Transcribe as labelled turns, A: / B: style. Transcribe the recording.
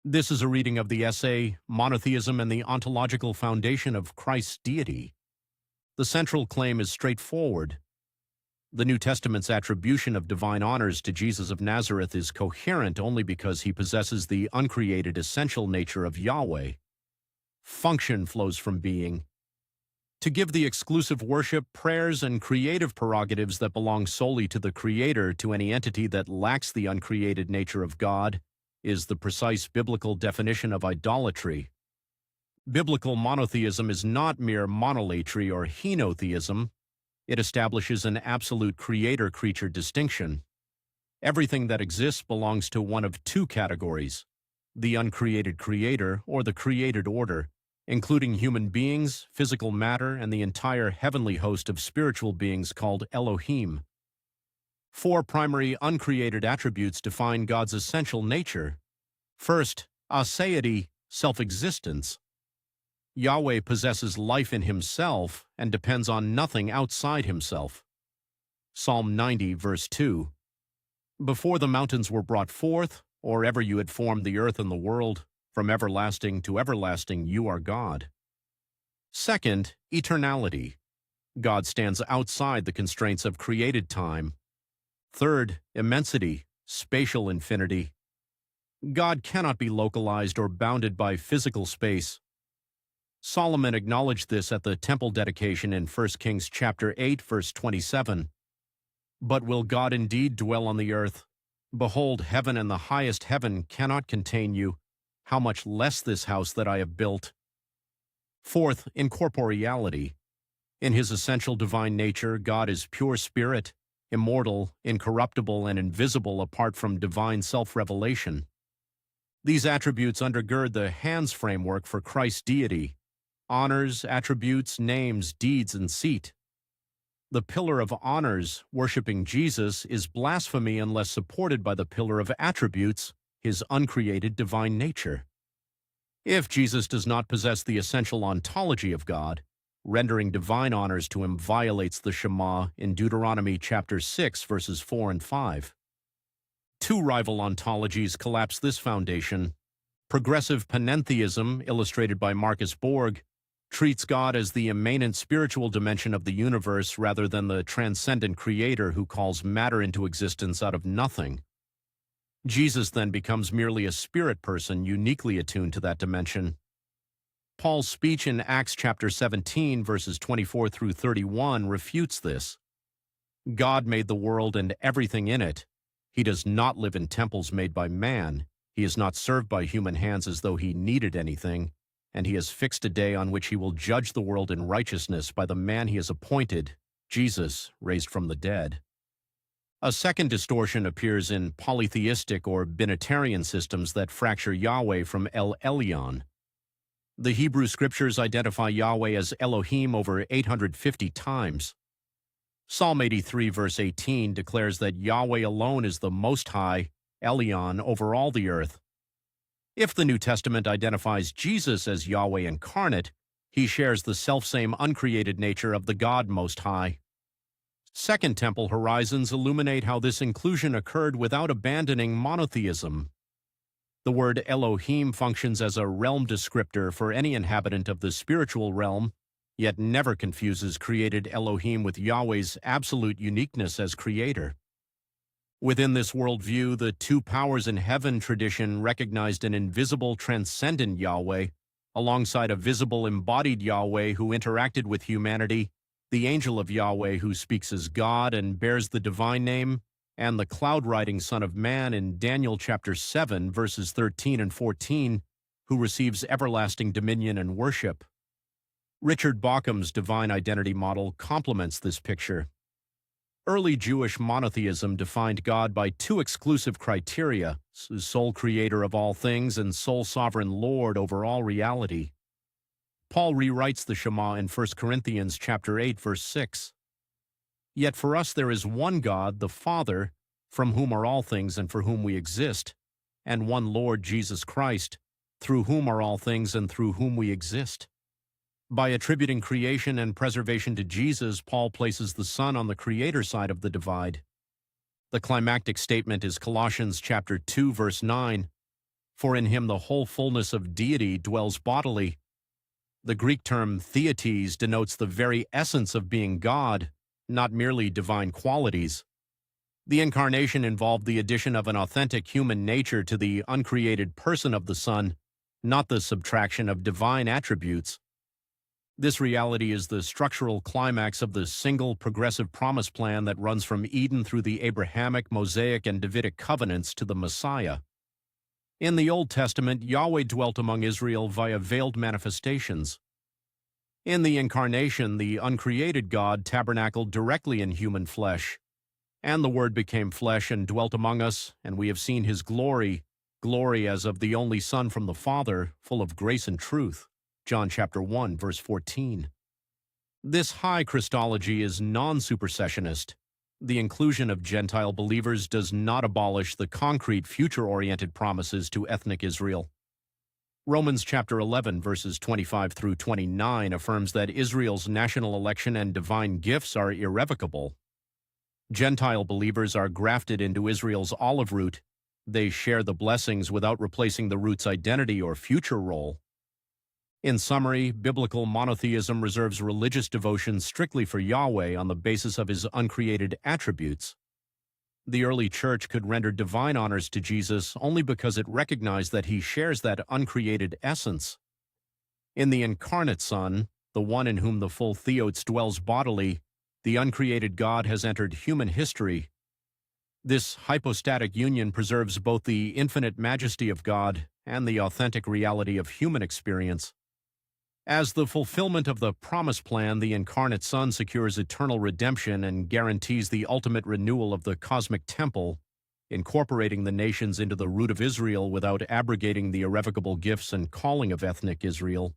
A: This is a reading of the essay, Monotheism and the Ontological Foundation of Christ's Deity. The central claim is straightforward. The New Testament's attribution of divine honors to Jesus of Nazareth is coherent only because he possesses the uncreated essential nature of Yahweh. Function flows from being. To give the exclusive worship, prayers, and creative prerogatives that belong solely to the Creator to any entity that lacks the uncreated nature of God is the precise biblical definition of idolatry. Biblical monotheism is not mere monolatry or henotheism. It establishes an absolute creator-creature distinction. Everything that exists belongs to one of two categories: the uncreated creator or the created order, including human beings, physical matter, and the entire heavenly host of spiritual beings called Elohim. Four primary uncreated attributes define God's essential nature. First, aseity, self-existence. Yahweh possesses life in himself and depends on nothing outside himself. Psalm 90, verse 2. Before the mountains were brought forth, or ever you had formed the earth and the world, from everlasting to everlasting you are God. Second, eternality. God stands outside the constraints of created time. Third, immensity, spatial infinity. God cannot be localized or bounded by physical space. Solomon acknowledged this at the temple dedication in 1 Kings chapter 8, verse 27. But will God indeed dwell on the earth? Behold, heaven and the highest heaven cannot contain you. How much less this house that I have built? Fourth, incorporeality. In his essential divine nature, God is pure spirit, immortal, incorruptible, and invisible apart from divine self-revelation. These attributes undergird the hands framework for Christ's deity: honors, attributes, names, deeds, and seat. The pillar of honors, worshiping Jesus, is blasphemy unless supported by the pillar of attributes, his uncreated divine nature. If Jesus does not possess the essential ontology of God, rendering divine honors to him violates the Shema in Deuteronomy chapter 6, verses 4 and 5. Two rival ontologies collapse this foundation. Progressive Panentheism, illustrated by Marcus Borg, treats God as the immanent spiritual dimension of the universe rather than the transcendent creator who calls matter into existence out of nothing. Jesus then becomes merely a spirit person uniquely attuned to that dimension. Paul's speech in Acts chapter 17, verses 24 through 31 refutes this. God made the world and everything in it. He does not live in temples made by man. He is not served by human hands as though he needed anything, and he has fixed a day on which he will judge the world in righteousness by the man he has appointed, Jesus, raised from the dead. A second distortion appears in polytheistic or binitarian systems that fracture Yahweh from El Elyon. The Hebrew scriptures identify Yahweh as Elohim over 850 times. Psalm 83 verse 18 declares that Yahweh alone is the Most High, Elyon, over all the earth. If the New Testament identifies Jesus as Yahweh incarnate, he shares the selfsame uncreated nature of the God Most High. Second Temple horizons illuminate how this inclusion occurred without abandoning monotheism. The word Elohim functions as a realm descriptor for any inhabitant of the spiritual realm, yet never confuses created Elohim with Yahweh's absolute uniqueness as creator. Within this worldview, the two powers in heaven tradition recognized an invisible transcendent Yahweh, alongside a visible embodied Yahweh who interacted with humanity, the angel of Yahweh who speaks as God and bears the divine name, and the cloud-riding Son of Man in Daniel chapter 7, verses 13 and 14, who receives everlasting dominion and worship. Richard Bauckham's divine identity model complements this picture. Early Jewish monotheism defined God by two exclusive criteria: sole creator of all things and sole sovereign Lord over all reality. Paul rewrites the Shema in 1 Corinthians chapter 8, verse 6. Yet for us there is one God, the Father, from whom are all things and for whom we exist, and one Lord Jesus Christ, through whom are all things and through whom we exist. By attributing creation and preservation to Jesus, Paul places the Son on the creator side of the divide. The climactic statement is Colossians chapter 2, verse 9. For in him the whole fullness of deity dwells bodily. The Greek term theotes denotes the very essence of being God, not merely divine qualities. The incarnation involved the addition of an authentic human nature to the uncreated person of the Son, not the subtraction of divine attributes. This reality is the structural climax of the single progressive promise plan that runs from Eden through the Abrahamic, Mosaic, and Davidic covenants to the Messiah. In the Old Testament, Yahweh dwelt among Israel via veiled manifestations. In the Incarnation, the uncreated God tabernacled directly in human flesh, and the Word became flesh and dwelt among us, and we have seen his glory, glory as of the only Son from the Father, full of grace and truth. John chapter 1, verse 14. This high Christology is non-supersessionist. The inclusion of Gentile believers does not abolish the concrete future-oriented promises to ethnic Israel. Romans chapter 11, verses 25 through 29 affirms that Israel's national election and divine gifts are irrevocable. Gentile believers are grafted into Israel's olive root. They share the blessings without replacing the root's identity or future role. In summary, biblical monotheism reserves religious devotion strictly for Yahweh on the basis of his uncreated attributes. The early church could render divine honors to Jesus only because it recognized that he shares that uncreated essence. In the incarnate Son, the one in whom the full theotes dwells bodily, the uncreated God has entered human history. This hypostatic union preserves both the infinite majesty of God and the authentic reality of human experience. As the fulfillment of the promise plan, the incarnate Son secures eternal redemption and guarantees the ultimate renewal of the cosmic temple, incorporating the nations into the root of Israel without abrogating the irrevocable gifts and calling of ethnic Israel.